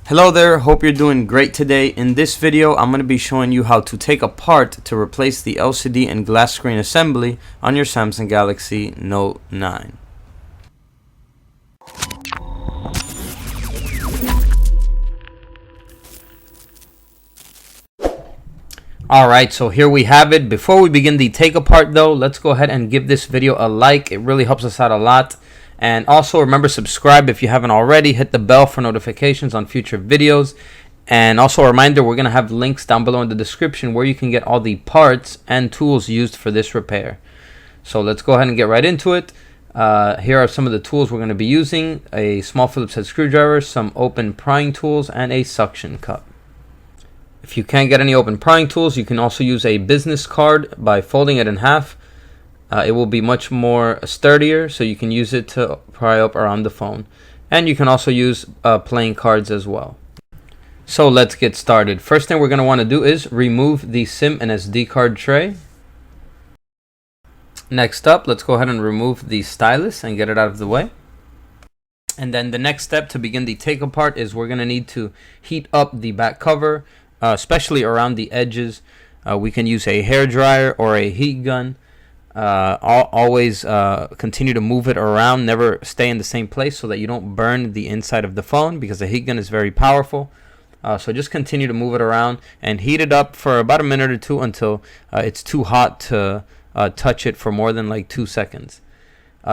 Hello there, hope you're doing great today. In this video, I'm going to be showing you how to take apart to replace the LCD and glass screen assembly on your Samsung Galaxy Note 9. Alright, so here we have it. Before we begin the take apart though, let's go ahead and give this video a like. It really helps us out a lot. And also remember, subscribe if you haven't already. Hit the bell for notifications on future videos. And also a reminder, we're going to have links down below in the description where you can get all the parts and tools used for this repair. So let's go ahead and get right into it. Here are some of the tools we're going to be using. A small Phillips head screwdriver, some open prying tools, and a suction cup. If you can't get any open prying tools, you can also use a business card by folding it in half. It will be much more sturdier, so you can use it to pry up around the phone. And you can also use playing cards as well. So let's get started. First thing we're going to want to do is remove the SIM and SD card tray. Next up, let's go ahead and remove the stylus and get it out of the way. And then the next step to begin the take apart is we're going to need to heat up the back cover, especially around the edges. We can use a hair dryer or a heat gun. Always continue to move it around, never stay in the same place so that you don't burn the inside of the phone, because the heat gun is very powerful. So just continue to move it around and heat it up for about a minute or two until it's too hot to touch it for more than like 2 seconds.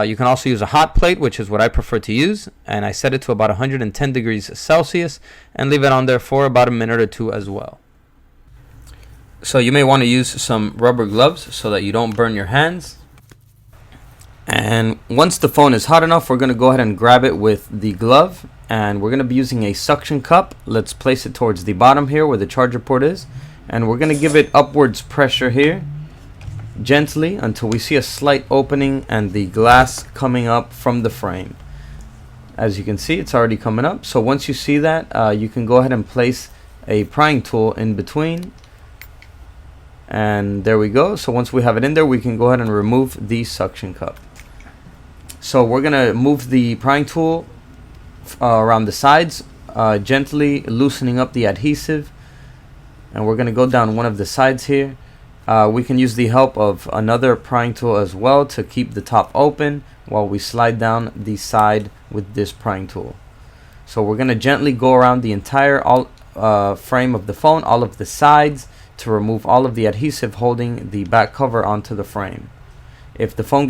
You can also use a hot plate, which is what I prefer to use, and I set it to about 110 degrees Celsius and leave it on there for about a minute or two as well. So you may want to use some rubber gloves so that you don't burn your hands. And once the phone is hot enough, we're going to go ahead and grab it with the glove, and we're going to be using a suction cup. Let's place it towards the bottom here where the charger port is, and we're going to give it upwards pressure here gently until we see a slight opening and the glass coming up from the frame. As you can see, it's already coming up. So once you see that, you can go ahead and place a prying tool in between. And there we go. So once we have it in there, we can go ahead and remove the suction cup. So we're going to move the prying tool around the sides, gently loosening up the adhesive. And we're going to go down one of the sides here. We can use the help of another prying tool as well to keep the top open while we slide down the side with this prying tool. So we're going to gently go around the entire frame of the phone, all of the sides, to remove all of the adhesive holding the back cover onto the frame. If the phone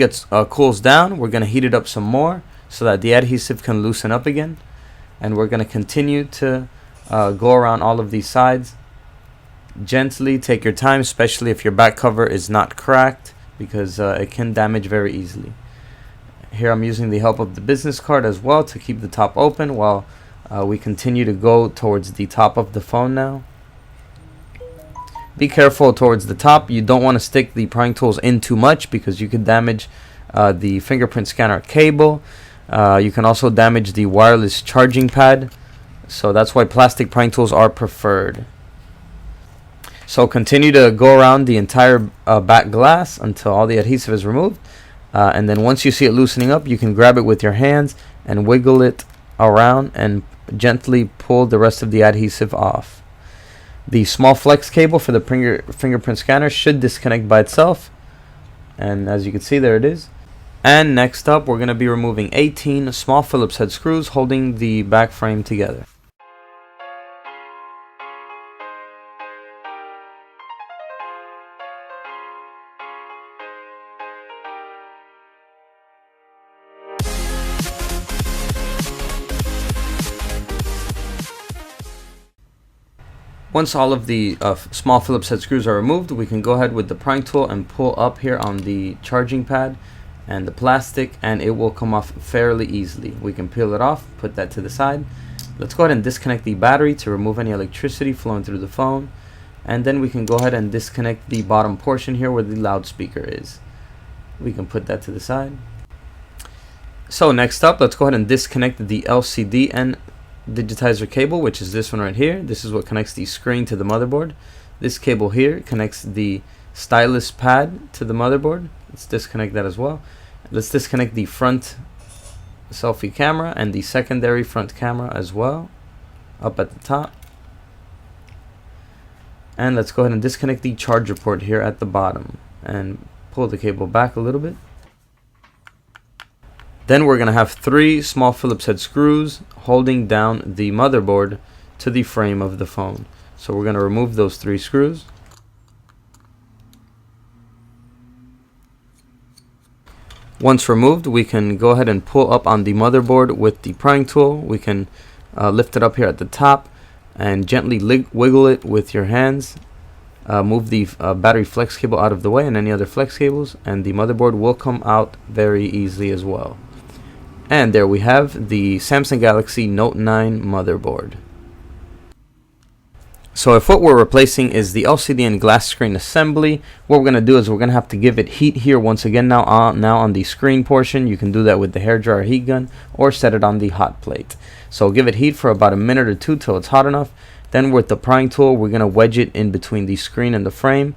cools down, we're going to heat it up some more so that the adhesive can loosen up again. And we're going to continue to go around all of these sides. Gently, take your time, especially if your back cover is not cracked, because it can damage very easily. Here I'm using the help of the business card as well to keep the top open while we continue to go towards the top of the phone now. Be careful towards the top. You don't want to stick the prying tools in too much because you could damage the fingerprint scanner cable. You can also damage the wireless charging pad. So that's why plastic prying tools are preferred. So continue to go around the entire back glass until all the adhesive is removed. And then once you see it loosening up, you can grab it with your hands and wiggle it around and gently pull the rest of the adhesive off. The small flex cable for the fingerprint scanner should disconnect by itself. And as you can see, there it is. And next up, we're going to be removing 18 small Phillips head screws holding the back frame together. Once all of the small Phillips head screws are removed, we can go ahead with the prying tool and pull up here on the charging pad and the plastic, and it will come off fairly easily. We can peel it off, put that to the side. Let's go ahead and disconnect the battery to remove any electricity flowing through the phone. And then we can go ahead and disconnect the bottom portion here where the loudspeaker is. We can put that to the side. So next up, let's go ahead and disconnect the LCD and digitizer cable, which is this one right here. This is what connects the screen to the motherboard. This cable here connects the stylus pad to the motherboard. Let's disconnect that as well. Let's disconnect the front selfie camera and the secondary front camera as well. up at the top. And let's go ahead and disconnect the charger port here at the bottom and pull the cable back a little bit. Then we're going to have 3 small Phillips head screws holding down the motherboard to the frame of the phone. So we're going to remove those 3 screws. Once removed, we can go ahead and pull up on the motherboard with the prying tool. We can lift it up here at the top and gently wiggle it with your hands. Move the battery flex cable out of the way and any other flex cables, and the motherboard will come out very easily as well. And there we have the Samsung Galaxy Note 9 motherboard. So if what we're replacing is the LCD and glass screen assembly, what we're going to do is we're going to have to give it heat here once again now on the screen portion. You can do that with the hairdryer heat gun or set it on the hot plate. So give it heat for about a minute or 2 till it's hot enough. Then with the prying tool, we're going to wedge it in between the screen and the frame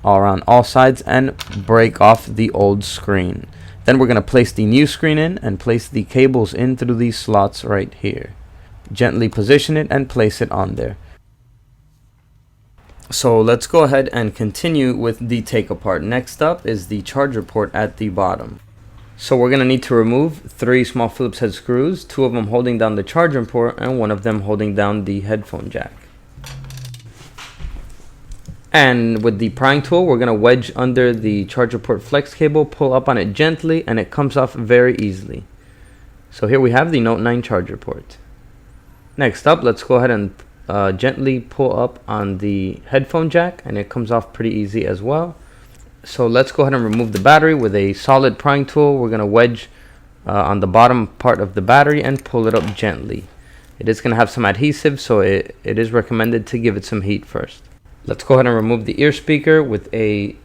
all around all sides and break off the old screen. Then we're going to place the new screen in and place the cables in through these slots right here. Gently position it and place it on there. So let's go ahead and continue with the take apart. Next up is the charger port at the bottom. So we're going to need to remove 3 small Phillips head screws, 2 of them holding down the charger port and 1 of them holding down the headphone jack. And with the prying tool, we're going to wedge under the charger port flex cable, pull up on it gently, and it comes off very easily. So here we have the Note 9 charger port. Next up, let's go ahead and gently pull up on the headphone jack, and it comes off pretty easy as well. So let's go ahead and remove the battery with a solid prying tool. We're going to wedge on the bottom part of the battery and pull it up gently. It is going to have some adhesive, so it is recommended to give it some heat first. Let's go ahead and remove the ear speaker with a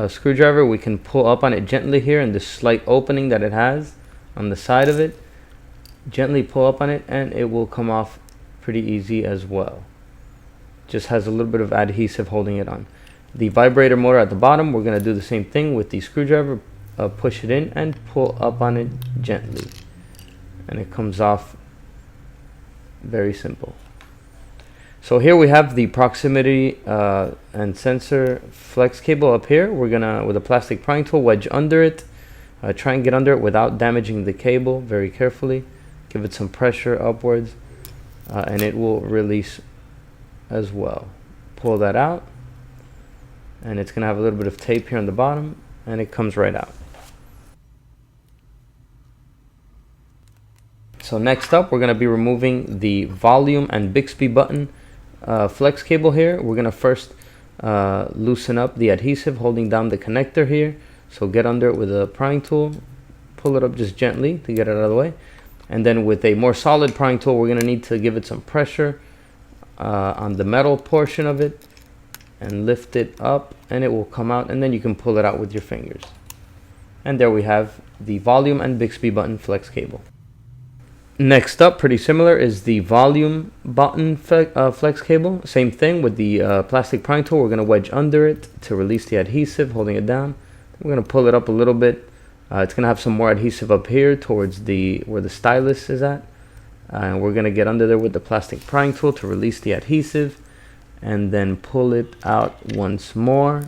screwdriver. We can pull up on it gently here in this slight opening that it has on the side of it. Gently pull up on it and it will come off pretty easy as well. Just has a little bit of adhesive holding it on. The vibrator motor at the bottom, we're going to do the same thing with the screwdriver. Push it in and pull up on it gently. And it comes off very simple. So here we have the proximity and sensor flex cable up here. We're gonna, with a plastic prying tool, wedge under it. Try and get under it without damaging the cable very carefully. Give it some pressure upwards and it will release as well. Pull that out and it's gonna have a little bit of tape here on the bottom and it comes right out. So next up, we're gonna be removing the volume and Bixby button flex cable here. We're going to first loosen up the adhesive holding down the connector here. So get under it with a prying tool, pull it up just gently to get it out of the way. And then with a more solid prying tool, we're going to need to give it some pressure on the metal portion of it and lift it up and it will come out, and then you can pull it out with your fingers. And there we have the volume and Bixby button flex cable. Next up, pretty similar, is the volume button flex cable. Same thing with the plastic prying tool. We're going to wedge under it to release the adhesive, holding it down. We're going to pull it up a little bit. It's going to have some more adhesive up here towards where the stylus is at. And we're going to get under there with the plastic prying tool to release the adhesive and then pull it out once more.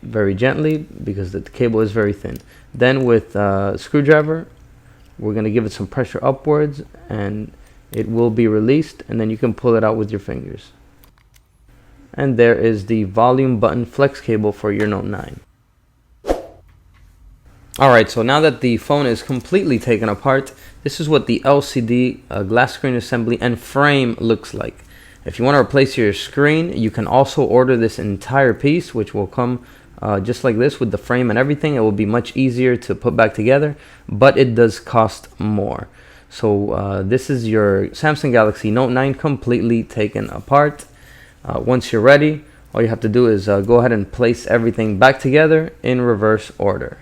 Very gently because the cable is very thin. Then with a screwdriver, we're going to give it some pressure upwards and it will be released, and then you can pull it out with your fingers. And there is the volume button flex cable for your Note 9. Alright, so now that the phone is completely taken apart, this is what the LCD glass screen assembly and frame looks like. If you want to replace your screen, you can also order this entire piece, which will come just like this with the frame and everything. It will be much easier to put back together, but it does cost more. So this is your Samsung Galaxy Note 9 completely taken apart. Once you're ready, all you have to do is go ahead and place everything back together in reverse order.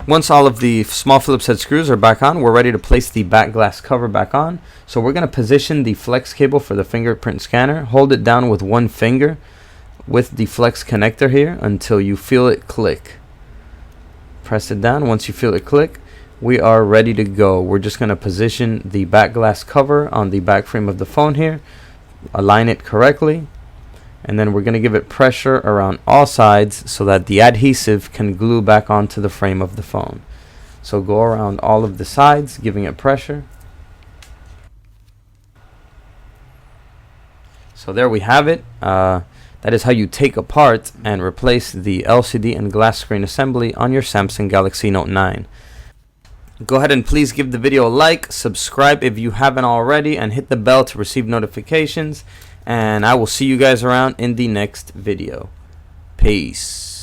Once all of the small Phillips head screws are back on, we're ready to place the back glass cover back on. So we're going to position the flex cable for the fingerprint scanner. Hold it down with one finger with the flex connector here until you feel it click. Press it down. Once you feel it click, we are ready to go. We're just going to position the back glass cover on the back frame of the phone here. Align it correctly. And then we're going to give it pressure around all sides so that the adhesive can glue back onto the frame of the phone. So go around all of the sides, giving it pressure. So there we have it. That is how you take apart and replace the LCD and glass screen assembly on your Samsung Galaxy Note 9. Go ahead and please give the video a like, subscribe if you haven't already, and hit the bell to receive notifications. And I will see you guys around in the next video. Peace.